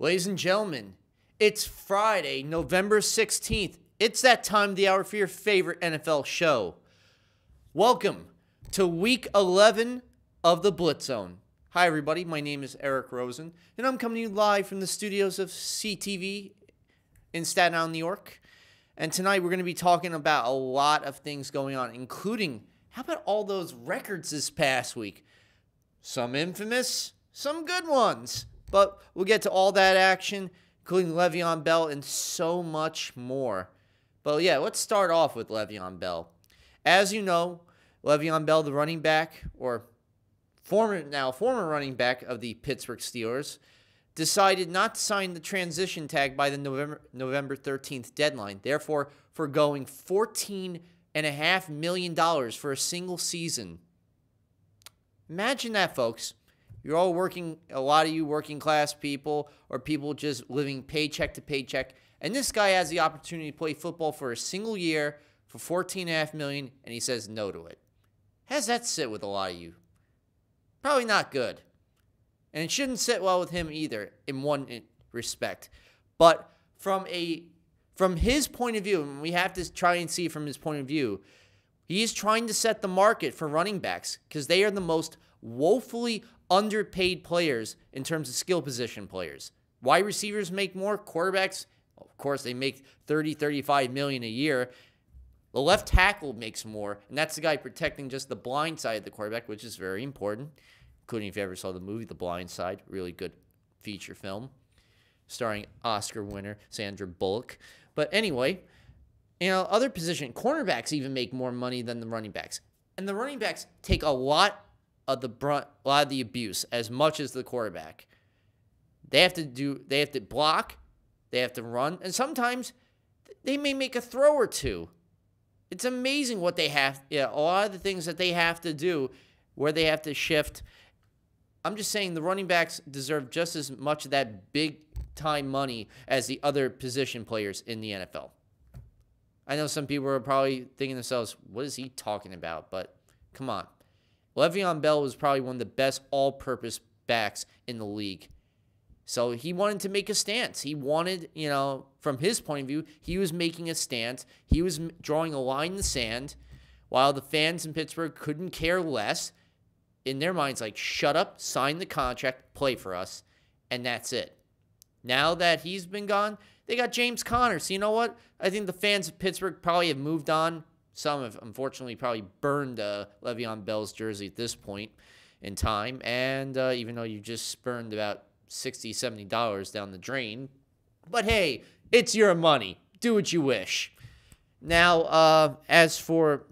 Ladies and gentlemen, it's Friday, November 16th. It's that time of the hour for your favorite NFL show. Welcome to Week 11 of the Blitz Zone. Hi, everybody. My name is Eric Rosen, and I'm coming to you live from the studios of CTV in Staten Island, New York. And tonight we're going to be talking about a lot of things going on, including how about all those records this past week? Some infamous, some good ones. But we'll get to all that action, including Le'Veon Bell and so much more. But yeah, let's start off with Le'Veon Bell. As you know, Le'Veon Bell, the running back, or former running back of the Pittsburgh Steelers, decided not to sign the transition tag by the November 13th deadline, therefore foregoing $14.5 million for a single season. Imagine that, folks. You're all working, a lot of you working class people or people just living paycheck to paycheck. And this guy has the opportunity to play football for a single year for $14.5 million, and he says no to it. How does that sit with a lot of you? Probably not good. And it shouldn't sit well with him either in one respect. But from his point of view, and we have to try and see from his point of view, he's trying to set the market for running backs because they are the most woefully underpaid players in terms of skill position players. Wide receivers make more. Quarterbacks, of course, they make $30-35 million a year. The left tackle makes more, and that's the guy protecting just the blind side of the quarterback, which is very important, including if you ever saw the movie The Blind Side, really good feature film, starring Oscar winner Sandra Bullock. But anyway, other position, cornerbacks even make more money than the running backs. And the running backs take a lot of the abuse as much as the quarterback. They have to block, they have to run, and sometimes they may make a throw or two. It's amazing what they have, a lot of the things that they have to do where they have to shift. I'm just saying the running backs deserve just as much of that big time money as the other position players in the NFL. I know some people are probably thinking to themselves, what is he talking about? But come on. Le'Veon Bell was probably one of the best all-purpose backs in the league. So he wanted to make a stance. He wanted, from his point of view, he was making a stance. He was drawing a line in the sand while the fans in Pittsburgh couldn't care less. In their minds, like, shut up, sign the contract, play for us, and that's it. Now that he's been gone, they got James Conner. So you know what? I think the fans of Pittsburgh probably have moved on. Some have, unfortunately, probably burned Le'Veon Bell's jersey at this point in time. And even though you just spurned about $60, $70 down the drain. But hey, it's your money. Do what you wish. Now, as for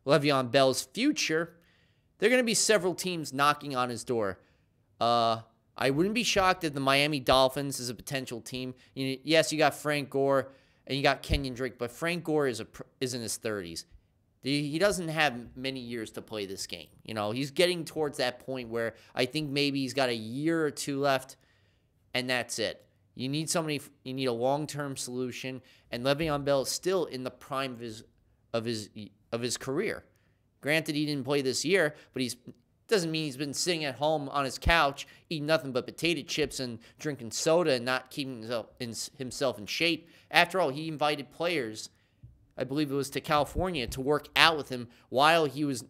Le'Veon Bell's future, there are going to be several teams knocking on his door. I wouldn't be shocked if the Miami Dolphins is a potential team. Yes, you got Frank Gore and you got Kenyon Drake, but Frank Gore is in his 30s. He doesn't have many years to play this game. He's getting towards that point where I think maybe he's got a year or two left, and that's it. You need a long-term solution, and Le'Veon Bell is still in the prime of his career. Granted, he didn't play this year, but doesn't mean he's been sitting at home on his couch eating nothing but potato chips and drinking soda and not keeping himself in shape. After all, he invited players, I believe it was to California, to work out with him while he was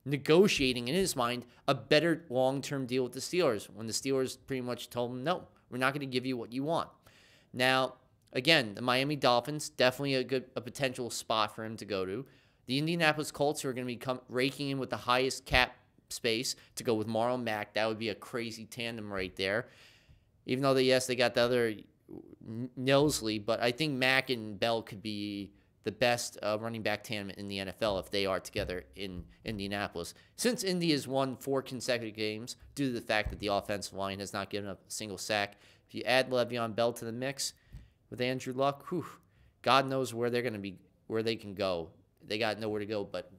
negotiating, in his mind, a better long-term deal with the Steelers, when the Steelers pretty much told him, no, we're not going to give you what you want. Now, again, the Miami Dolphins, definitely a potential spot for him to go to. The Indianapolis Colts, who are going to be raking in with the highest cap space to go with Marlon Mack. That would be a crazy tandem right there. Even though, they got the other Nilsley, but I think Mack and Bell could be the best running back tandem in the NFL if they are together in Indianapolis. Since Indy has won 4 consecutive games due to the fact that the offensive line has not given up a single sack, if you add Le'Veon Bell to the mix with Andrew Luck, God knows where they're going to be, where they can go. They got nowhere to go but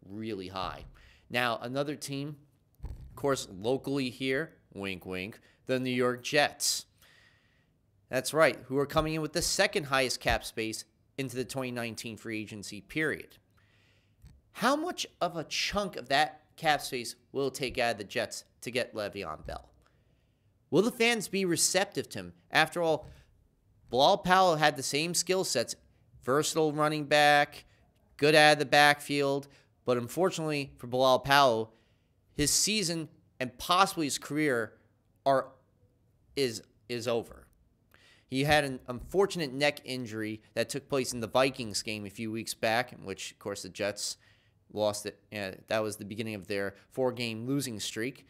really high. Now, another team, of course, locally here, wink, wink, the New York Jets. That's right, who are coming in with the second highest cap space into the 2019 free agency period. How much of a chunk of that cap space will it take out of the Jets to get Le'Veon Bell? Will the fans be receptive to him? After all, Bilal Powell had the same skill sets, versatile running back, good out of the backfield, but unfortunately for Bilal Powell, his season and possibly his career is over. He had an unfortunate neck injury that took place in the Vikings game a few weeks back, in which, of course, the Jets lost it. That was the beginning of their 4-game losing streak.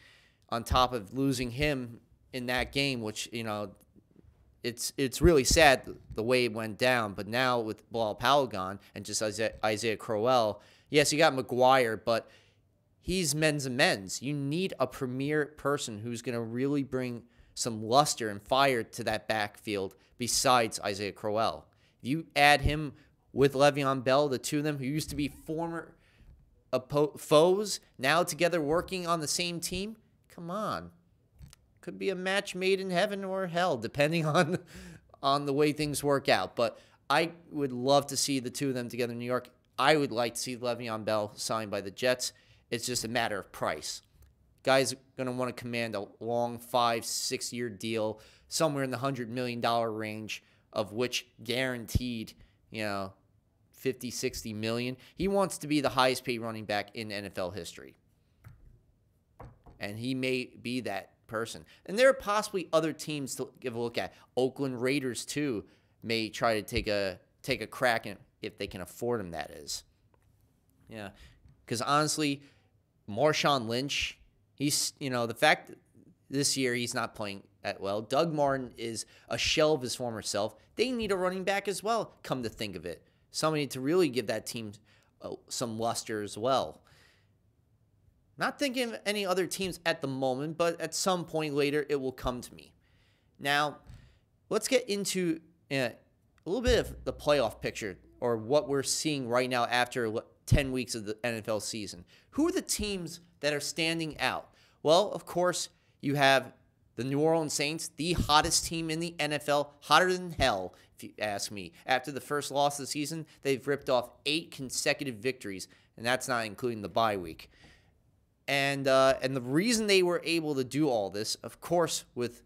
On top of losing him in that game, which, it's really sad the way it went down. But now with Bilal Powell gone and just Isaiah Crowell, yes, you got McGuire, but he's men's and men's. You need a premier person who's going to really bring some luster and fire to that backfield besides Isaiah Crowell. If you add him with Le'Veon Bell, the two of them who used to be former foes, now together working on the same team, come on. Could be a match made in heaven or hell, depending on the way things work out. But I would love to see the two of them together in New York. I would like to see Le'Veon Bell signed by the Jets. It's just a matter of price. Guy's going to want to command a long 5-6 year deal somewhere in the $100 million range, of which guaranteed, 50, 60 million. He wants to be the highest paid running back in NFL history. And he may be that person. And there are possibly other teams to give a look at. Oakland Raiders, too, may try to take a crack at if they can afford him, that is. Yeah. Because honestly, Marshawn Lynch, he's, the fact that this year he's not playing that well. Doug Martin is a shell of his former self. They need a running back as well, come to think of it. Somebody to really give that team some luster as well. Not thinking of any other teams at the moment, but at some point later, it will come to me. Now, let's get into a little bit of the playoff picture, or what we're seeing right now after 10 weeks of the NFL season. Who are the teams that are standing out? Well, of course, you have the New Orleans Saints, the hottest team in the NFL, hotter than hell, if you ask me. After the first loss of the season, they've ripped off 8 consecutive victories, and that's not including the bye week. And the reason they were able to do all this, of course, with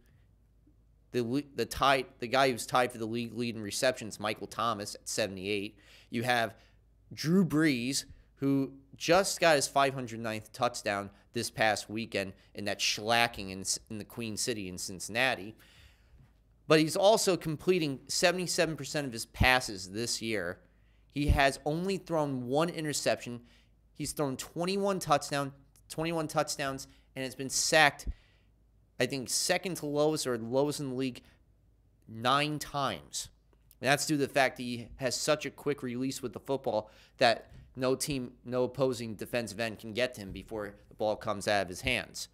the guy who's tied for the league lead in receptions, Michael Thomas at 78. You have Drew Brees, who just got his 509th touchdown this past weekend in that shellacking in the Queen City in Cincinnati. But he's also completing 77% of his passes this year. He has only thrown 1 interception. He's thrown 21 touchdowns, and has been sacked, I think, second to lowest or lowest in the league 9 times. And that's due to the fact that he has such a quick release with the football that no opposing defensive end can get to him before the ball comes out of his hands.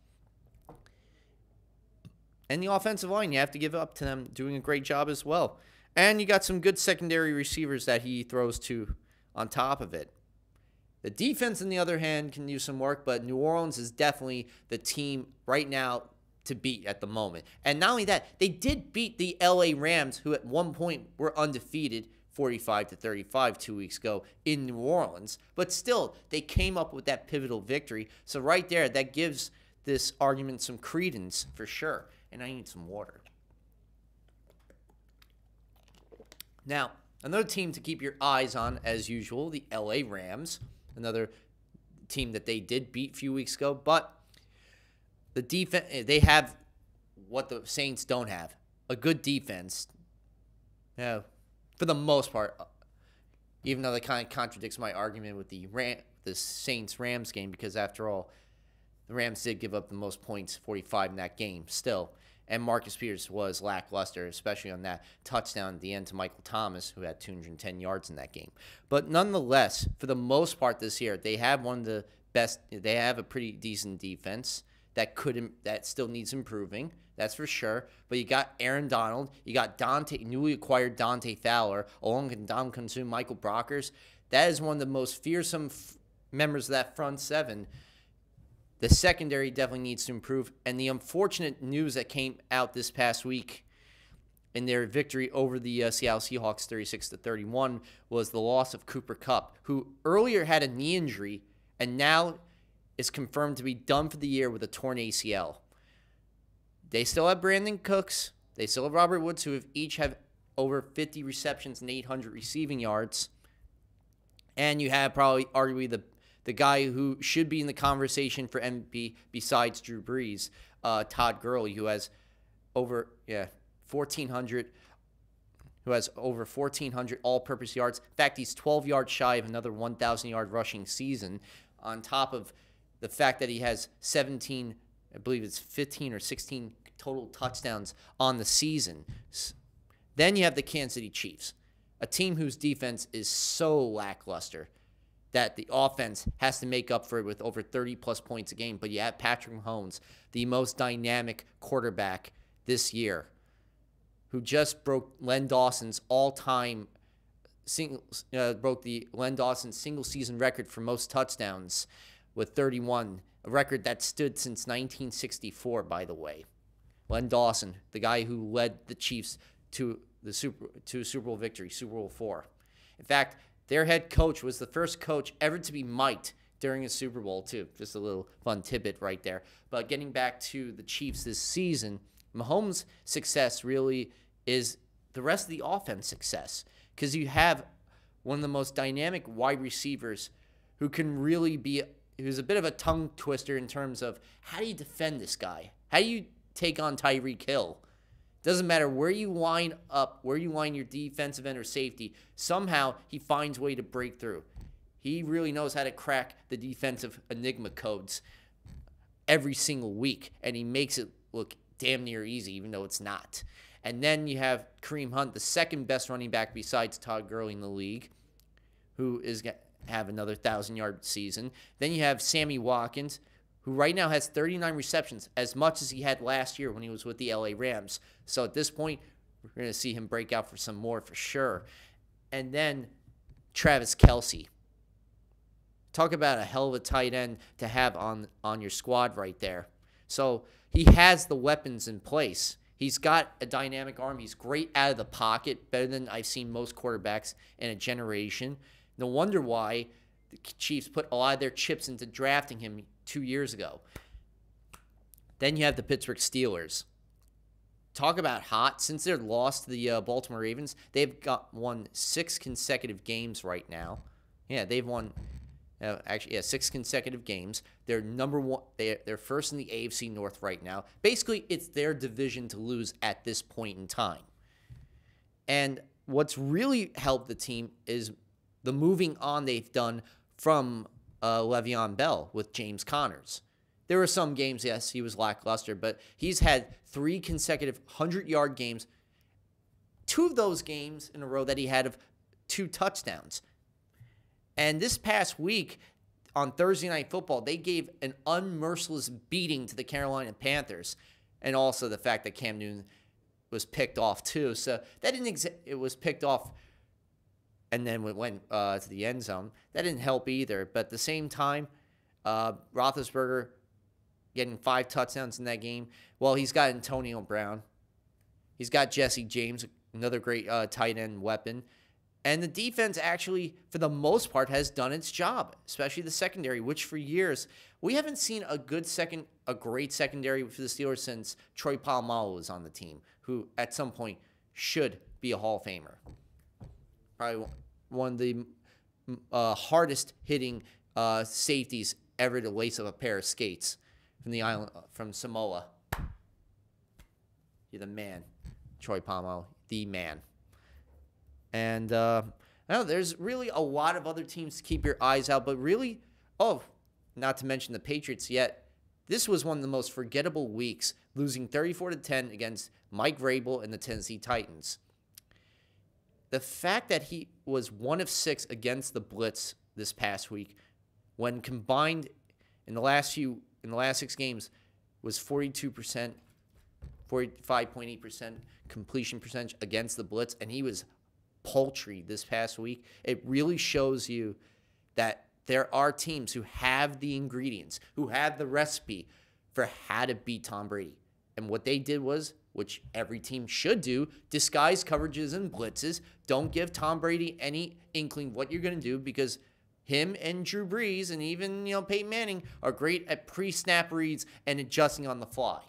And the offensive line, you have to give up to them doing a great job as well. And you got some good secondary receivers that he throws to on top of it. The defense, on the other hand, can use some work, but New Orleans is definitely the team right now to beat at the moment. And not only that, they did beat the LA Rams, who at one point were undefeated 45-35 2 weeks ago in New Orleans. But still, they came up with that pivotal victory. So right there, that gives this argument some credence for sure. And I need some water. Now, another team to keep your eyes on, as usual, the LA Rams. Another team that they did beat a few weeks ago. But the defense, they have what the Saints don't have, a good defense. Yeah, for the most part, even though that kind of contradicts my argument with the Saints-Rams game, because after all, the Rams did give up the most points, 45 in that game still. And Marcus Peters was lackluster, especially on that touchdown at the end to Michael Thomas, who had 210 yards in that game. But nonetheless, for the most part this year, they have one of the best. They have a pretty decent defense that still needs improving. That's for sure. But you got Aaron Donald, you got newly acquired Dante Fowler, along with Ndamukong Suh, Michael Brockers. That is one of the most fearsome members of that front seven. The secondary definitely needs to improve. And the unfortunate news that came out this past week in their victory over the Seattle Seahawks 36-31 was the loss of Cooper Kupp, who earlier had a knee injury and now is confirmed to be done for the year with a torn ACL. They still have Brandon Cooks. They still have Robert Woods, who each have over 50 receptions and 800 receiving yards. And you have probably arguably the guy who should be in the conversation for MVP besides Drew Brees, Todd Gurley, who has over 1,400 all-purpose yards. In fact, he's 12 yards shy of another 1,000-yard rushing season, on top of the fact that he has 17, I believe it's 15 or 16 total touchdowns on the season. Then you have the Kansas City Chiefs, a team whose defense is so lackluster that the offense has to make up for it with over 30-plus points a game. But you have Patrick Mahomes, the most dynamic quarterback this year, who just broke Len Dawson's all-time single-season record for most touchdowns with 31, a record that stood since 1964, by the way. Len Dawson, the guy who led the Chiefs to a Super Bowl victory, Super Bowl IV. In fact, their head coach was the first coach ever to be mic'd during a Super Bowl, too. Just a little fun tidbit right there. But getting back to the Chiefs this season, Mahomes' success really is the rest of the offense success, because you have one of the most dynamic wide receivers who can really be, who's a bit of a tongue twister in terms of how do you defend this guy? How do you take on Tyreek Hill? Doesn't matter where you line up, where you line your defensive end or safety, somehow he finds a way to break through. He really knows how to crack the defensive enigma codes every single week, and he makes it look damn near easy, even though it's not. And then you have Kareem Hunt, the second best running back besides Todd Gurley in the league, who is going to have another 1,000-yard season. Then you have Sammy Watkins, who right now has 39 receptions, as much as he had last year when he was with the LA Rams. So at this point, we're going to see him break out for some more for sure. And then Travis Kelce. Talk about a hell of a tight end to have on your squad right there. So he has the weapons in place. He's got a dynamic arm. He's great out of the pocket, better than I've seen most quarterbacks in a generation. No wonder why the Chiefs put a lot of their chips into drafting him 2 years ago. Then you have the Pittsburgh Steelers. Talk about hot. Since their loss to the Baltimore Ravens, they've won 6 consecutive games right now. Yeah, they've won 6 consecutive games. They're number one. They're first in the AFC North right now. Basically, it's their division to lose at this point in time. And what's really helped the team is the moving on they've done from Le'Veon Bell with James Connors. There were some games, yes, he was lackluster, but he's had 3 consecutive 100-yard games. 2 of those games in a row that he had of 2 touchdowns. And this past week on Thursday Night Football, they gave an unmerciless beating to the Carolina Panthers, and also the fact that Cam Newton was picked off too. So that it was picked off and then went to the end zone. That didn't help either. But at the same time, Roethlisberger getting 5 touchdowns in that game. Well, he's got Antonio Brown. He's got Jesse James, another great tight end weapon. And the defense actually, for the most part, has done its job, especially the secondary, which for years, we haven't seen a great secondary for the Steelers since Troy Polamalu was on the team, who at some point should be a Hall of Famer. Probably one of the hardest hitting safeties ever to lace up a pair of skates from the island, from Samoa. You're the man, Troy Polamalu, the man. And there's really a lot of other teams to keep your eyes out, but really, not to mention the Patriots yet. This was one of the most forgettable weeks, losing 34-10 against Mike Vrabel and the Tennessee Titans. The fact that he was 1 of 6 against the Blitz this past week, when combined in the last 6 games, was 42%, 45.8% completion percentage against the Blitz, and he was paltry this past week. It really shows you that there are teams who have the ingredients, who have the recipe for how to beat Tom Brady. And what they did was, which every team should do, disguise coverages and blitzes. Don't give Tom Brady any inkling what you're going to do, because him and Drew Brees and even Peyton Manning are great at pre-snap reads and adjusting on the fly.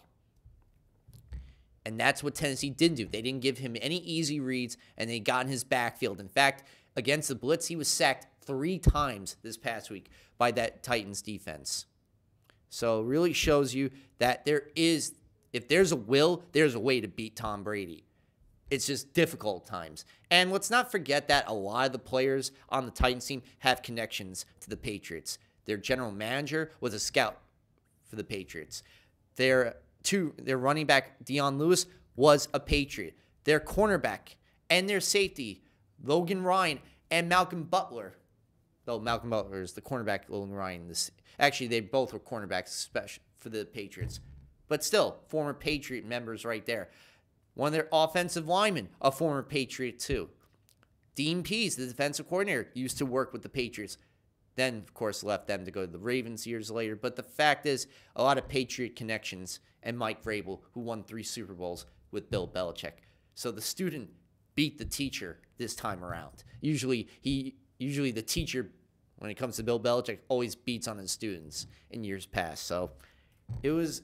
And that's what Tennessee didn't do. They didn't give him any easy reads, and they got in his backfield. In fact, against the Blitz, he was sacked 3 times this past week by that Titans defense. So it really shows you that if there's a will, there's a way to beat Tom Brady. It's just difficult times. And let's not forget that a lot of the players on the Titans team have connections to the Patriots. Their general manager was a scout for the Patriots. Their running back, Dion Lewis, was a Patriot. Their cornerback and their safety, Logan Ryan and Malcolm Butler. Though Malcolm Butler is the cornerback, Logan Ryan. Actually, they both were cornerbacks special for the Patriots. But still, former Patriot members right there. One of their offensive linemen, a former Patriot too. Dean Pease, the defensive coordinator, used to work with the Patriots. Then, of course, left them to go to the Ravens years later. But the fact is, a lot of Patriot connections, and Mike Vrabel, who won 3 Super Bowls with Bill Belichick. So the student beat the teacher this time around. Usually the teacher, when it comes to Bill Belichick, always beats on his students in years past. So it was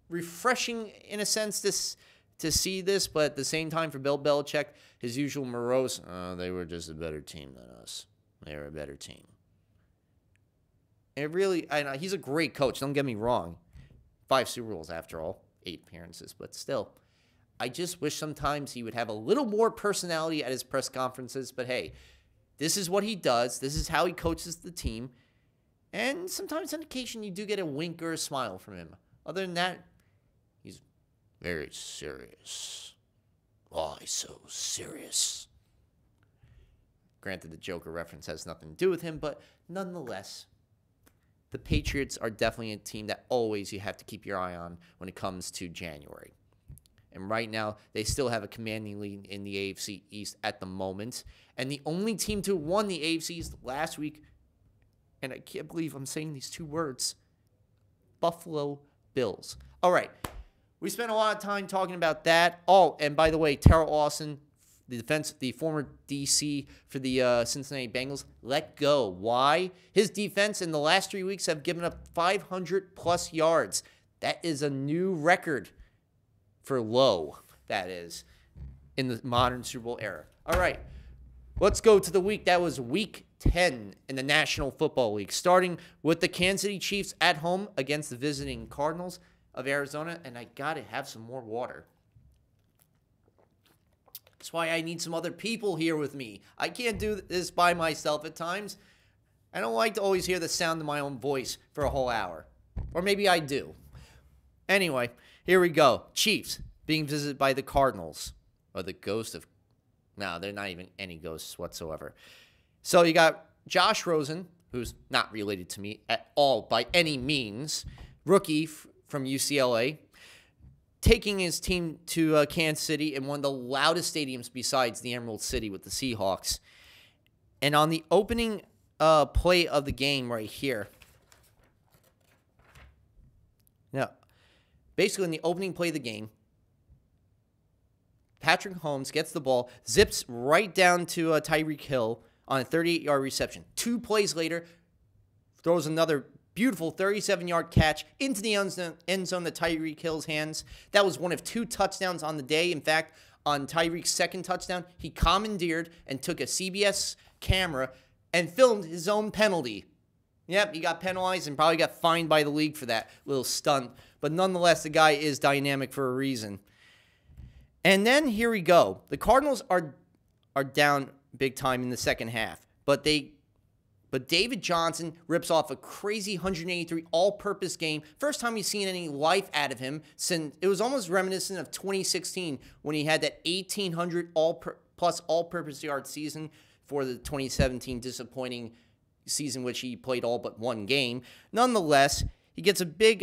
refreshing in a sense to see this, but at the same time for Bill Belichick, his usual morose, they were just a better team than us. They were a better team. And he's a great coach, don't get me wrong. 5 Super Bowls after all, 8 appearances, but still. I just wish sometimes he would have a little more personality at his press conferences, but hey, this is what he does. This is how he coaches the team. And sometimes on occasion you do get a wink or a smile from him. Other than that, he's very serious. Why so serious? Granted, the Joker reference has nothing to do with him, but nonetheless, the Patriots are definitely a team that always you have to keep your eye on when it comes to January. And right now, they still have a commanding lead in the AFC East at the moment. And the only team to have won the AFC East last week, and I can't believe I'm saying these 2 words, Buffalo Bills. All right, we spent a lot of time talking about that. Oh, and by the way, Terrell Austin, the former DC for the Cincinnati Bengals, let go. Why? His defense in the last 3 weeks have given up 500-plus yards. That is a new record for low, that is, in the modern Super Bowl era. All right, let's go to the week. That was Week 10 in the National Football League, starting with the Kansas City Chiefs at home against the visiting Cardinals of Arizona, and I got to have some more water. That's why I need some other people here with me. I can't do this by myself at times. I don't like to always hear the sound of my own voice for a whole hour. Or maybe I do. Anyway, here we go. Chiefs being visited by the Cardinals. Or the ghost of... No, they're not even any ghosts whatsoever. So you got Josh Rosen, who's not related to me at all by any means. Rookie from UCLA. Taking his team to Kansas City in one of the loudest stadiums besides the Emerald City with the Seahawks. And on the opening play of the game right here. Now, basically in the opening play of the game, Patrick Mahomes gets the ball, zips right down to Tyreek Hill on a 38-yard reception. 2 plays later, throws another beautiful 37-yard catch into the end zone to Tyreek Hill's hands. That was one of 2 touchdowns on the day. In fact, on Tyreek's second touchdown, he commandeered and took a CBS camera and filmed his own penalty. Yep, he got penalized and probably got fined by the league for that little stunt. But nonetheless, the guy is dynamic for a reason. And then here we go. The Cardinals are down big time in the second half. But David Johnson rips off a crazy 183 all-purpose game. First time he's seen any life out of him since it was almost reminiscent of 2016 when he had that 1,800 plus all-purpose yard season for the 2017 disappointing season, which he played all but 1 game. Nonetheless, he gets a big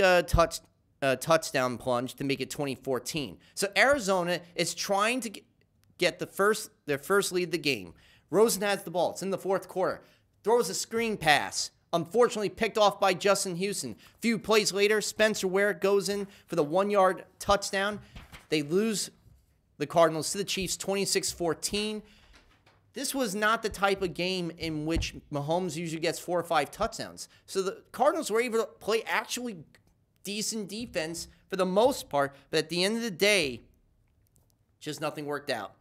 touchdown plunge to make it 2014. So Arizona is trying to get their first lead of the game. Rosen has the ball. It's in the 4th quarter. Throws a screen pass. Unfortunately picked off by Justin Houston. A few plays later, Spencer Ware goes in for the 1-yard touchdown. They lose the Cardinals to the Chiefs 26-14. This was not the type of game in which Mahomes usually gets 4 or 5 touchdowns. So the Cardinals were able to play actually decent defense for the most part. But at the end of the day, Just nothing worked out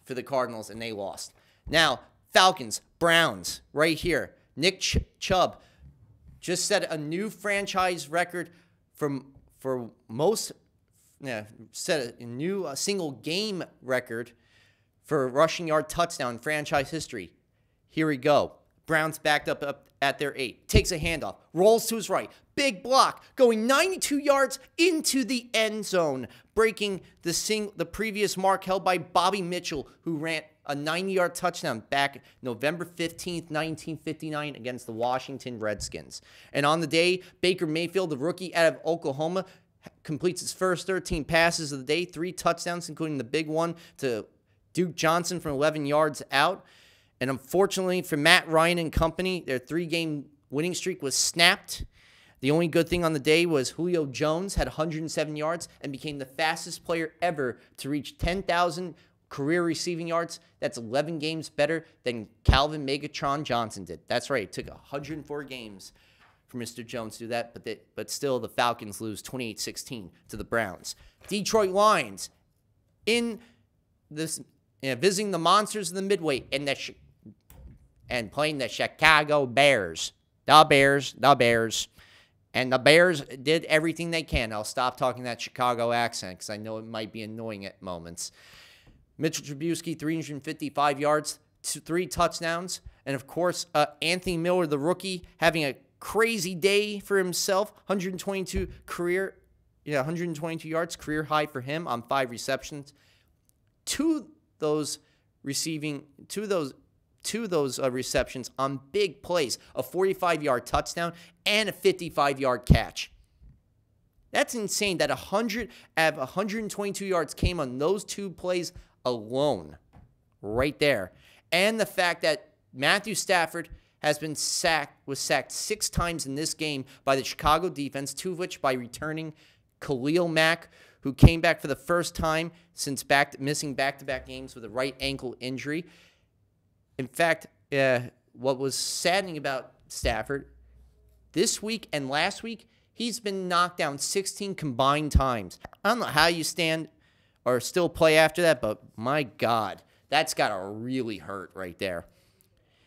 for the Cardinals, and they lost. Now, Falcons, Browns, right here. Nick Chubb just set a new franchise record for most, set a new single game record for rushing yard touchdown in franchise history. Here we go. Browns backed up at their 8. Takes a handoff. Rolls to his right. Big block. Going 92 yards into the end zone. Breaking the previous mark held by Bobby Mitchell, who ran a 90-yard touchdown back November 15th, 1959 against the Washington Redskins. And on the day, Baker Mayfield, the rookie out of Oklahoma, completes his first 13 passes of the day. 3 touchdowns, including the big one to Duke Johnson from 11 yards out. And unfortunately for Matt Ryan and company, their 3-game winning streak was snapped. The only good thing on the day was Julio Jones had 107 yards and became the fastest player ever to reach 10,000 career receiving yards. That's 11 games better than Calvin Megatron Johnson did. That's right. It took 104 games for Mr. Jones to do that, but still the Falcons lose 28-16 to the Browns. Detroit Lions in this visiting the monsters of the Midway and playing the Chicago Bears. The Bears. And the Bears did everything they can. I'll stop talking that Chicago accent because I know it might be annoying at moments. Mitchell Trubisky, 355 yards, 3 touchdowns. And, of course, Anthony Miller, the rookie, having a crazy day for himself. 122 yards, career high for him on 5 receptions. Two of those receptions on big plays, a 45-yard touchdown and a 55-yard catch. That's insane that 122 yards came on those 2 plays alone right there. And the fact that Matthew Stafford was sacked 6 times in this game by the Chicago defense, 2 of which by returning Khalil Mack, who came back for the first time since missing back-to-back games with a right ankle injury. In fact, what was saddening about Stafford, this week and last week, he's been knocked down 16 combined times. I don't know how you stand or still play after that, but my God, that's got to really hurt right there.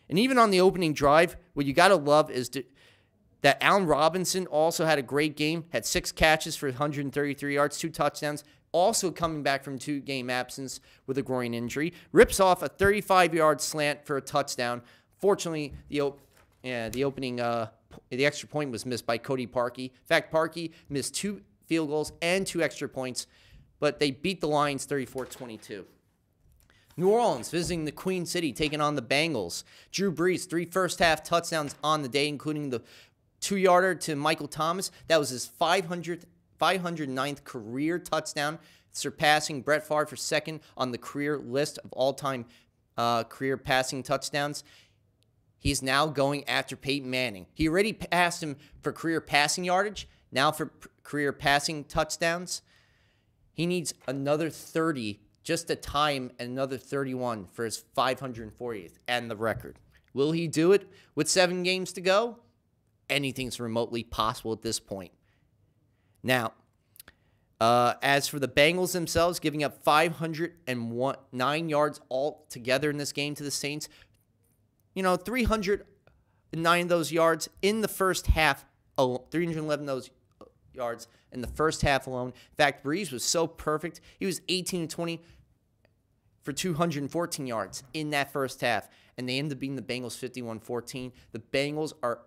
And even on the opening drive, what you got to love is that Allen Robinson also had a great game, had 6 catches for 133 yards, 2 touchdowns, also coming back from 2-game absence with a groin injury. Rips off a 35-yard slant for a touchdown. Fortunately, the extra point was missed by Cody Parkey. In fact, Parkey missed 2 field goals and 2 extra points, but they beat the Lions 34-22. New Orleans visiting the Queen City, taking on the Bengals. Drew Brees, 3 first-half touchdowns on the day, including the 2-yarder to Michael Thomas. That was his 509th career touchdown, surpassing Brett Favre for second on the career list of all-time career passing touchdowns. He's now going after Peyton Manning. He already passed him for career passing yardage. Now for career passing touchdowns. He needs another 30 just to tie him and another 31 for his 540th and the record. Will he do it with 7 games to go? Anything's remotely possible at this point. Now, as for the Bengals themselves, giving up 509 yards altogether in this game to the Saints, 309 of those yards in the first half, 311 of those yards in the first half alone. In fact, Brees was so perfect. He was 18-20 for 214 yards in that first half, and they ended up beating the Bengals 51-14. The Bengals are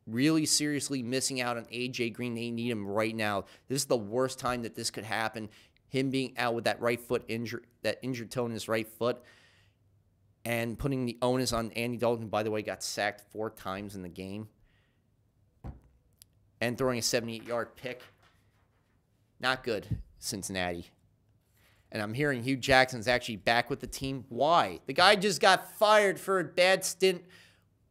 really seriously missing out on A.J. Green. They need him right now. This is the worst time that this could happen. Him being out with that right foot injury, that injured toe in his right foot, and putting the onus on Andy Dalton, who, by the way, got sacked 4 times in the game, and throwing a 78-yard pick. Not good, Cincinnati. And I'm hearing Hugh Jackson's actually back with the team. Why? The guy just got fired for a bad stint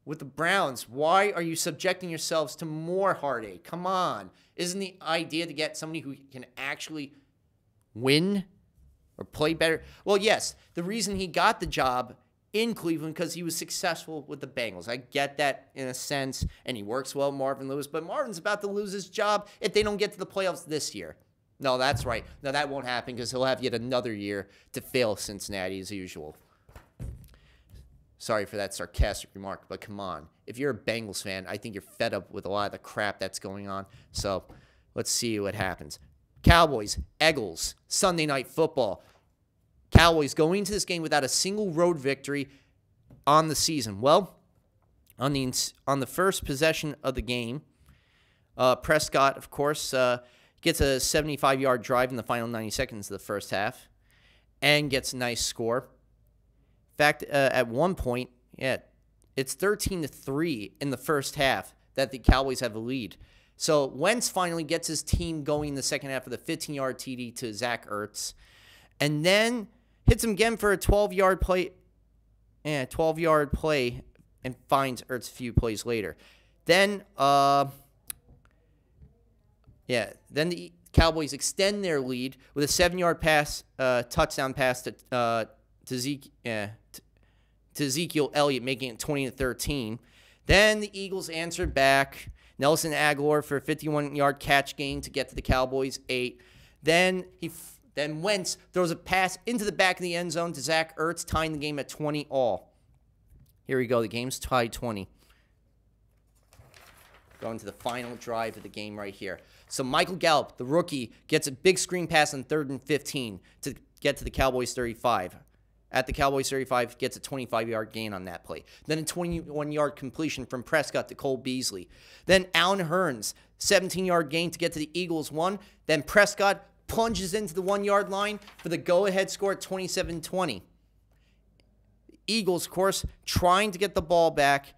with the Browns. Why are you subjecting yourselves to more heartache? Come on. Isn't the idea to get somebody who can actually win or play better? Well, yes, the reason he got the job in Cleveland because he was successful with the Bengals. I get that in a sense, and he works well with Marvin Lewis, but Marvin's about to lose his job if they don't get to the playoffs this year. No, that's right. No, that won't happen because he'll have yet another year to fail Cincinnati as usual. Sorry for that sarcastic remark, but come on. If you're a Bengals fan, I think you're fed up with a lot of the crap that's going on. So let's see what happens. Cowboys, Eagles, Sunday Night Football. Cowboys going into this game without a single road victory on the season. Well, on the first possession of the game, Prescott, of course, gets a 75-yard drive in the final 90 seconds of the first half and gets a nice score. In fact, at one point, it's 13-3 in the first half that the Cowboys have a lead. So Wentz finally gets his team going in the second half with a 15-yard TD to Zach Ertz, and then hits him again for a 12-yard play. 12-yard play, and finds Ertz a few plays later. Then, then the Cowboys extend their lead with a 7-yard pass, touchdown pass to Ezekiel Elliott, making it 20-13. Then the Eagles answered back. Nelson Aguilar for a 51-yard catch gain to get to the Cowboys 8. Then Wentz throws a pass into the back of the end zone to Zach Ertz, tying the game at 20-all. Here we go. The game's tied 20. Going to the final drive of the game right here. So Michael Gallup, the rookie, gets a big screen pass on 3rd and 15 to get to the Cowboys 35. At the Cowboys 35, gets a 25-yard gain on that play. Then a 21-yard completion from Prescott to Cole Beasley. Then Allen Hurns, 17-yard gain to get to the Eagles 1. Then Prescott plunges into the 1-yard line for the go-ahead score at 27-20. Eagles, of course, trying to get the ball back.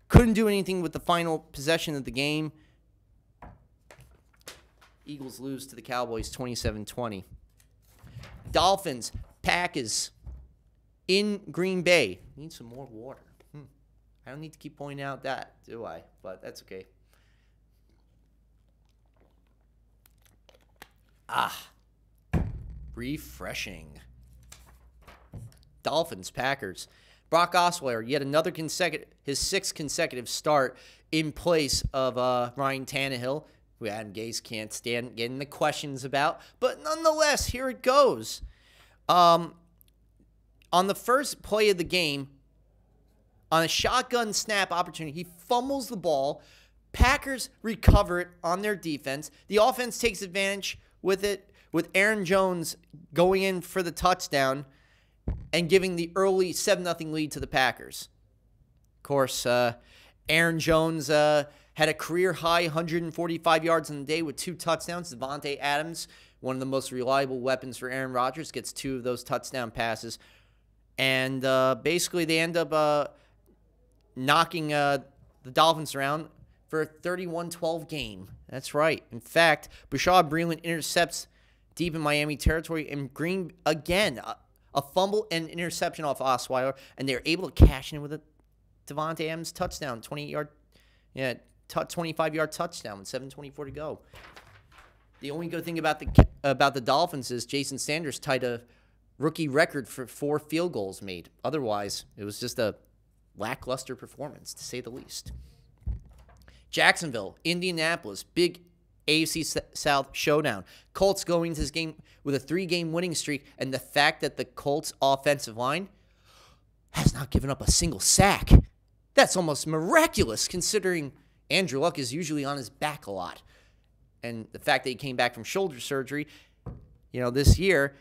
Couldn't do anything with the final possession of the game. Eagles lose to the Cowboys 27-20. Dolphins, Packers in Green Bay. Need some more water. I don't need to keep pointing out that, do I? But that's okay. Refreshing. Dolphins, Packers. Brock Osweiler, yet another his 6th consecutive start in place of Ryan Tannehill, who Adam Gase can't stand getting the questions about. But nonetheless, here it goes. On the first play of the game, on a shotgun snap opportunity, he fumbles the ball. Packers recover it on their defense. The offense takes advantage with it, with Aaron Jones going in for the touchdown and giving the early 7-0 lead to the Packers. Of course, Aaron Jones had a career-high 145 yards in the day with 2 touchdowns. Devontae Adams, one of the most reliable weapons for Aaron Rodgers, gets 2 of those touchdown passes. And basically, they end up knocking the Dolphins around for a 31-12 game. That's right. In fact, Bashaud Breeland intercepts deep in Miami territory, and Green, again, a fumble and interception off Osweiler, and they're able to cash in with a Devontae Adams touchdown, 25-yard touchdown with 7:24 to go. The only good thing about the Dolphins is Jason Sanders tied a rookie record for 4 field goals made. Otherwise, it was just a lackluster performance, to say the least. Jacksonville, Indianapolis, big AFC South showdown. Colts going into this game with a 3-game winning streak, and the fact that the Colts offensive line has not given up a single sack. That's almost miraculous, considering Andrew Luck is usually on his back a lot. And the fact that he came back from shoulder surgery, this year,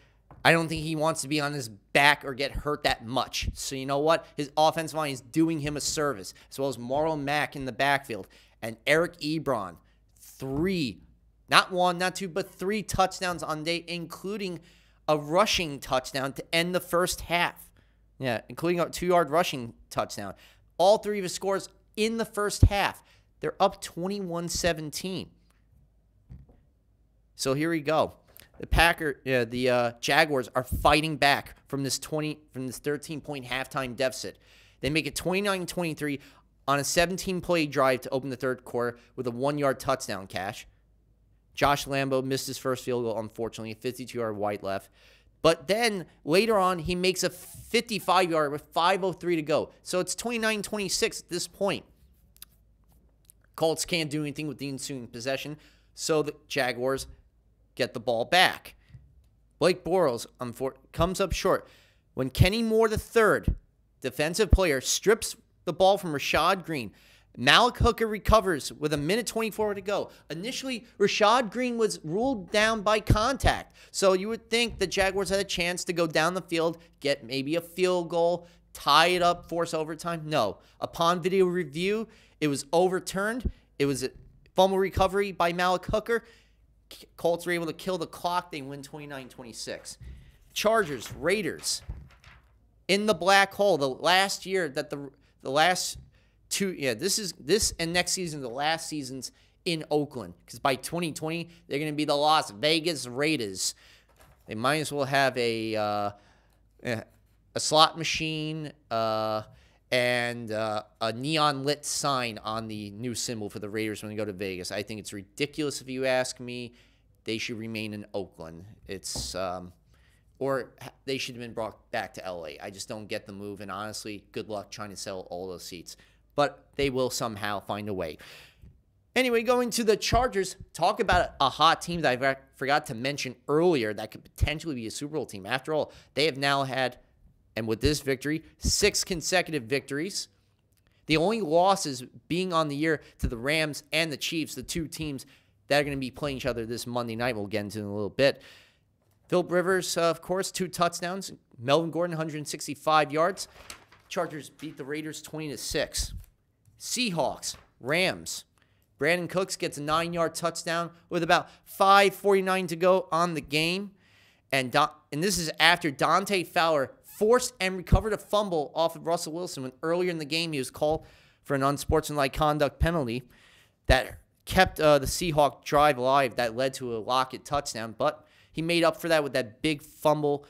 I don't think he wants to be on his back or get hurt that much. So you know what? His offensive line is doing him a service, as well as Marlon Mack in the backfield. And Eric Ebron, 3, not 1, not 2, but 3 touchdowns on day, including a rushing touchdown to end the first half. Yeah, including a 2-yard rushing touchdown. All 3 of his scores in the first half. They're up 21-17. So here we go. The Jaguars are fighting back from this 13-point halftime deficit. They make it 29-23 on a 17-play drive to open the third quarter with a 1-yard touchdown cash. Josh Lambo missed his first field goal, unfortunately, a 52-yard wide left. But then later on, he makes a 55-yard with 5:03 to go. So it's 29-26 at this point. Colts can't do anything with the ensuing possession, so the Jaguars get the ball back. Blake Bortles comes up short. When Kenny Moore III, defensive player, strips the ball from Rashad Green, Malik Hooker recovers with 1:24 to go. Initially, Rashad Green was ruled down by contact. So you would think the Jaguars had a chance to go down the field, get maybe a field goal, tie it up, force overtime. No. Upon video review, it was overturned. It was a fumble recovery by Malik Hooker. Colts were able to kill the clock. They win 29-26. Chargers, Raiders. In the black hole, the last year that the last two, this and next season, the last seasons in Oakland. Because by 2020, they're going to be the Las Vegas Raiders. They might as well have a slot machine and a neon lit sign on the new symbol for the Raiders when they go to Vegas. I think it's ridiculous if you ask me. They should remain in Oakland. It's or they should have been brought back to LA. I just don't get the move, and honestly, good luck trying to sell all those seats. But they will somehow find a way. Anyway, going to the Chargers, talk about a hot team that I forgot to mention earlier that could potentially be a Super Bowl team. After all, they have now had, and with this victory, 6 consecutive victories. The only losses being on the year to the Rams and the Chiefs, the two teams that are going to be playing each other this Monday night. We'll get into in a little bit. Phillip Rivers, of course, 2 touchdowns. Melvin Gordon, 165 yards. Chargers beat the Raiders 20-6. Seahawks, Rams. Brandon Cooks gets a 9-yard touchdown with about 5:49 to go on the game. And this is after Dante Fowler forced and recovered a fumble off of Russell Wilson when earlier in the game he was called for an unsportsmanlike conduct penalty that kept the Seahawks drive alive that led to a Lockett touchdown. But he made up for that with that big fumble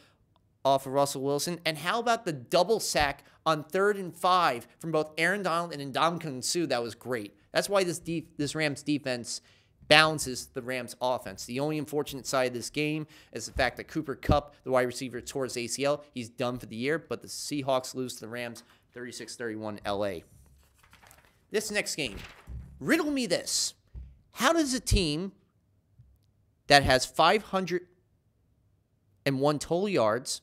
off of Russell Wilson. And how about the double sack on 3rd and 5 from both Aaron Donald and Ndamukong Suh? That was great. That's why this Rams defense balances the Rams offense. The only unfortunate side of this game is the fact that Cooper Kupp, the wide receiver, tore his ACL. He's done for the year, but the Seahawks lose to the Rams 36-31 LA. This next game, riddle me this. How does a team that has 501 total yards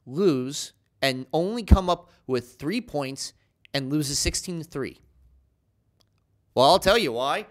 lose and only come up with 3 points and loses 16-3? Well, I'll tell you why.